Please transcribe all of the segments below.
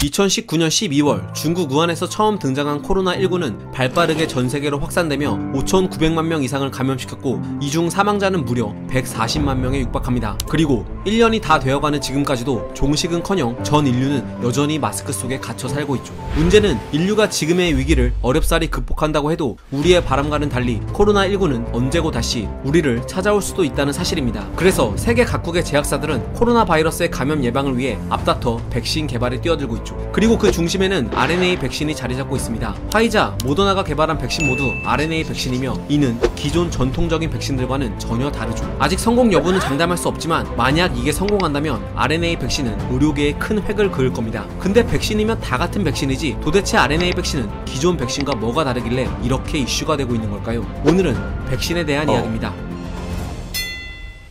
2019년 12월 중국 우한에서 처음 등장한 코로나19는 발빠르게 전세계로 확산되며 5,900만 명 이상을 감염시켰고 이 중 사망자는 무려 140만 명에 육박합니다. 그리고 1년이 다 되어가는 지금까지도 종식은커녕 전 인류는 여전히 마스크 속에 갇혀 살고 있죠. 문제는 인류가 지금의 위기를 어렵사리 극복한다고 해도 우리의 바람과는 달리 코로나19는 언제고 다시 우리를 찾아올 수도 있다는 사실입니다. 그래서 세계 각국의 제약사들은 코로나 바이러스의 감염 예방을 위해 앞다퉈 백신 개발에 뛰어들고 있죠. 그리고 그 중심에는 RNA 백신이 자리 잡고 있습니다. 화이자, 모더나가 개발한 백신 모두 RNA 백신이며 이는 기존 전통적인 백신들과는 전혀 다르죠. 아직 성공 여부는 장담할 수 없지만 만약 이게 성공한다면 RNA 백신은 의료계에 큰 획을 그을 겁니다. 근데 백신이면 다 같은 백신이지 도대체 RNA 백신은 기존 백신과 뭐가 다르길래 이렇게 이슈가 되고 있는 걸까요? 오늘은 백신에 대한 이야기입니다.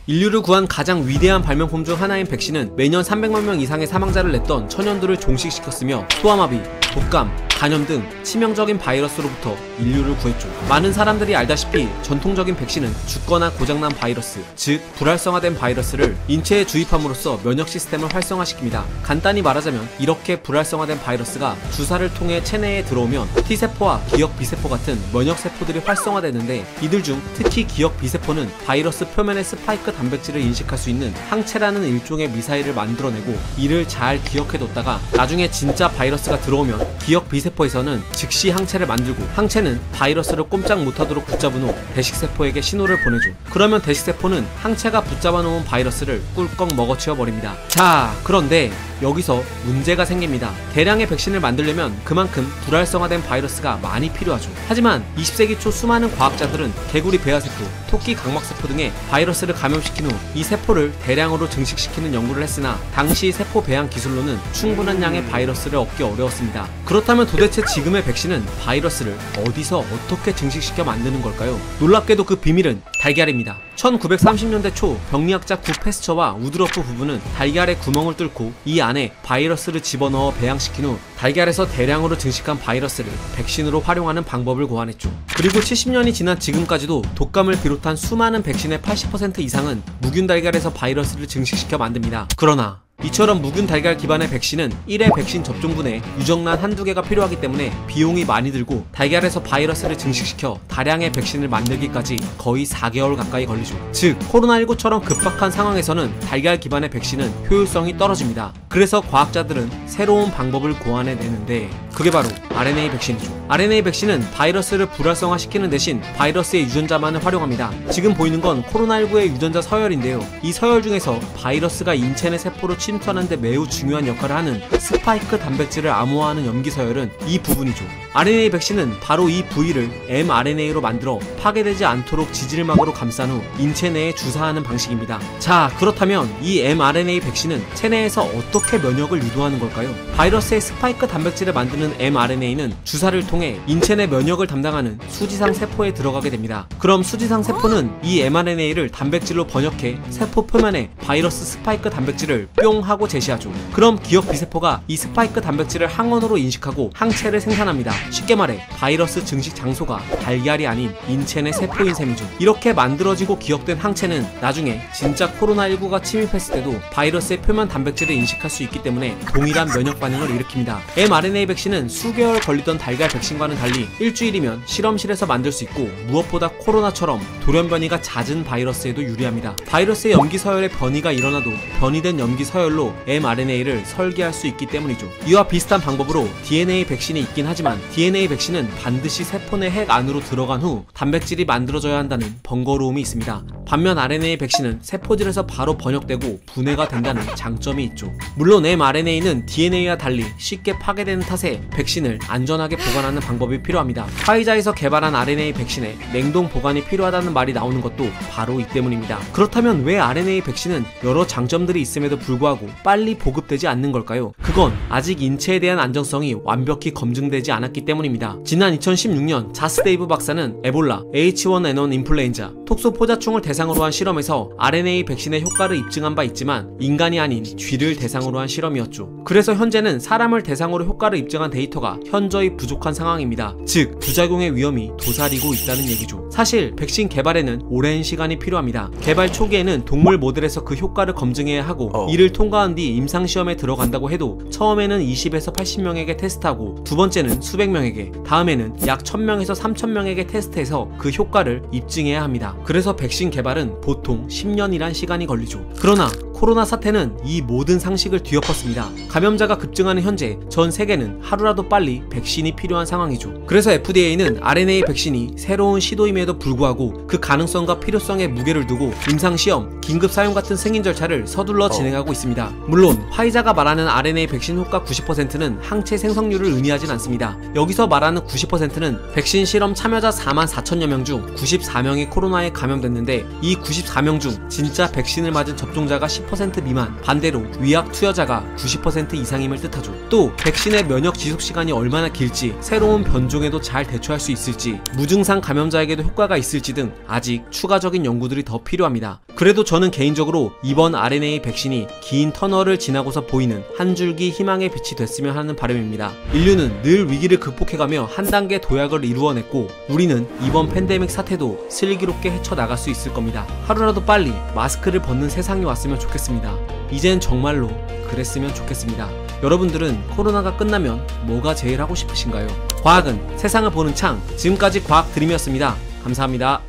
인류를 구한 가장 위대한 발명품 중 하나인 백신은 매년 300만 명 이상의 사망자를 냈던 천연두를 종식시켰으며 소아마비, 독감, 간염 등 치명적인 바이러스로부터 인류를 구했죠. 많은 사람들이 알다시피 전통적인 백신은 죽거나 고장난 바이러스, 즉 불활성화된 바이러스를 인체에 주입함으로써 면역 시스템을 활성화시킵니다. 간단히 말하자면 이렇게 불활성화된 바이러스가 주사를 통해 체내에 들어오면 T세포와 기억 B세포 같은 면역 세포들이 활성화되는데 이들 중 특히 기억 B세포는 바이러스 표면의 스파이크 단백질을 인식할 수 있는 항체라는 일종의 미사일을 만들어내고 이를 잘 기억해뒀다가 나중에 진짜 바이러스가 들어오면 기억 B세포에서는 즉시 항체를 만들고 항체는 바이러스를 꼼짝 못하도록 붙잡은 후 대식세포에게 신호를 보내줘. 그러면 대식세포는 항체가 붙잡아 놓은 바이러스를 꿀꺽 먹어치워 버립니다. 자, 그런데 여기서 문제가 생깁니다. 대량의 백신을 만들려면 그만큼 불활성화된 바이러스가 많이 필요하죠. 하지만 20세기 초 수많은 과학자들은 개구리 배아세포, 토끼 각막세포 등의 바이러스를 감염시킨 후 이 세포를 대량으로 증식시키는 연구를 했으나 당시 세포 배양 기술로는 충분한 양의 바이러스를 얻기 어려웠습니다. 그렇다면 도대체 지금의 백신은 바이러스를 어디서 어떻게 증식시켜 만드는 걸까요? 놀랍게도 그 비밀은 달걀입니다. 1930년대 초 병리학자 구 패스처와 우드러프 부부는 달걀에 구멍을 뚫고 이 안에 바이러스를 집어넣어 배양시킨 후 달걀에서 대량으로 증식한 바이러스를 백신으로 활용하는 방법을 고안했죠. 그리고 70년이 지난 지금까지도 독감을 비롯한 수많은 백신의 80% 이상은 무균 달걀에서 바이러스를 증식시켜 만듭니다. 그러나 이처럼 무균 달걀 기반의 백신은 1회 백신 접종분에 유정란 한두 개가 필요하기 때문에 비용이 많이 들고 달걀에서 바이러스를 증식시켜 다량의 백신을 만들기까지 거의 4개월 가까이 걸리죠. 즉 코로나19처럼 급박한 상황에서는 달걀 기반의 백신은 효율성이 떨어집니다. 그래서 과학자들은 새로운 방법을 고안해내는데 그게 바로 RNA 백신이죠. RNA 백신은 바이러스를 불활성화시키는 대신 바이러스의 유전자만을 활용합니다. 지금 보이는 건 코로나19의 유전자 서열인데요. 이 서열 중에서 바이러스가 인체 내 세포로 침투하는 데 매우 중요한 역할을 하는 스파이크 단백질을 암호화하는 염기 서열은 이 부분이죠. RNA 백신은 바로 이 부위를 mRNA로 만들어 파괴되지 않도록 지질막으로 감싼 후 인체 내에 주사하는 방식입니다. 자, 그렇다면 이 mRNA 백신은 체내에서 어떻게 면역을 유도하는 걸까요? 바이러스의 스파이크 단백질을 만드는 mRNA는 주사를 통해 인체 내 면역을 담당하는 수지상 세포에 들어가게 됩니다. 그럼 수지상 세포는 이 mRNA를 단백질로 번역해 세포 표면에 바이러스 스파이크 단백질을 뿅 하고 제시하죠. 그럼 기억 B세포가 이 스파이크 단백질을 항원으로 인식하고 항체를 생산합니다. 쉽게 말해 바이러스 증식 장소가 달걀이 아닌 인체 내 세포인 셈이죠. 이렇게 만들어지고 기억된 항체는 나중에 진짜 코로나19가 침입했을 때도 바이러스의 표면 단백질을 인식할 수 있기 때문에 동일한 면역 반응을 일으킵니다. mRNA 백신은 수개월 걸리던 달걀 백신과는 달리 일주일이면 실험실에서 만들 수 있고 무엇보다 코로나처럼 돌연변이가 잦은 바이러스에도 유리합니다. 바이러스의 염기 서열에 변이가 일어나도 변이된 염기 서열로 mRNA를 설계할 수 있기 때문이죠. 이와 비슷한 방법으로 DNA 백신이 있긴 하지만 DNA 백신은 반드시 세포 내 핵 안으로 들어간 후 단백질이 만들어져야 한다는 번거로움이 있습니다. 반면 RNA 백신은 세포질에서 바로 번역되고 분해가 된다는 장점이 있죠. 물론 mRNA는 DNA와 달리 쉽게 파괴되는 탓에 백신을 안전하게 보관하는 방법이 필요합니다. 화이자에서 개발한 RNA 백신에 냉동 보관이 필요하다는 말이 나오는 것도 바로 이 때문입니다. 그렇다면 왜 RNA 백신은 여러 장점들이 있음에도 불구하고 빨리 보급되지 않는 걸까요? 그건 아직 인체에 대한 안정성이 완벽히 검증되지 않았기 때문입니다. 지난 2016년 자스 데이브 박사는 에볼라, H1N1 인플루엔자, 톡소포자충을 대상으로 한 실험에서 RNA 백신의 효과를 입증한 바 있지만 인간이 아닌 쥐를 대상으로 한 실험이었죠. 그래서 현재는 사람을 대상으로 효과를 입증한 데이터가 현저히 부족한 상황입니다. 즉 부작용의 위험이 도사리고 있다는 얘기죠. 사실 백신 개발에는 오랜 시간이 필요합니다. 개발 초기에는 동물 모델에서 그 효과를 검증해야 하고 이를 통과한 뒤 임상시험에 들어간다고 해도 처음에는 20에서 80명에게 테스트하고 두 번째는 수백 명에게, 다음에는 약 1000명에서 3000명에게 테스트해서 그 효과를 입증해야 합니다. 그래서 백신 개발은 보통 10년이란 시간이 걸리죠. 그러나 코로나 사태는 이 모든 상식을 뒤엎었습니다. 감염자가 급증하는 현재 전 세계는 하루라도 빨리 백신이 필요한 상황이죠. 그래서 FDA는 RNA 백신이 새로운 시도임에도 불구하고 그 가능성과 필요성에 무게를 두고 임상시험, 긴급 사용 같은 승인 절차를 서둘러 진행하고 있습니다. 물론 화이자가 말하는 RNA 백신 효과 90%는 항체 생성률을 의미하진 않습니다. 여기서 말하는 90%는 백신 실험 참여자 44,000여 명 중 94명이 코로나에 감염됐는데 이 94명 중 진짜 백신을 맞은 접종자가 10% 미만, 반대로 위약 투여자가 90% 이상임을 뜻하죠. 또 백신의 면역 지속 시간이 얼마나 길지, 새로운 변종에도 잘 대처할 수 있을지, 무증상 감염자에게도 효과가 있을지 등 아직 추가적인 연구들이 더 필요합니다. 그래도 저는 개인적으로 이번 RNA 백신이 긴 터널을 지나고서 보이는 한 줄기 희망의 빛이 됐으면 하는 바람입니다. 인류는 늘 위기를 극복해가며 한 단계 도약을 이루어냈고 우리는 이번 팬데믹 사태도 슬기롭게 헤쳐나갈 수 있을 겁니다. 하루라도 빨리 마스크를 벗는 세상이 왔으면 좋겠습니다. 이젠 정말로 그랬으면 좋겠습니다. 여러분들은 코로나가 끝나면 뭐가 제일 하고 싶으신가요? 과학은 세상을 보는 창, 지금까지 과학 드림이었습니다. 감사합니다.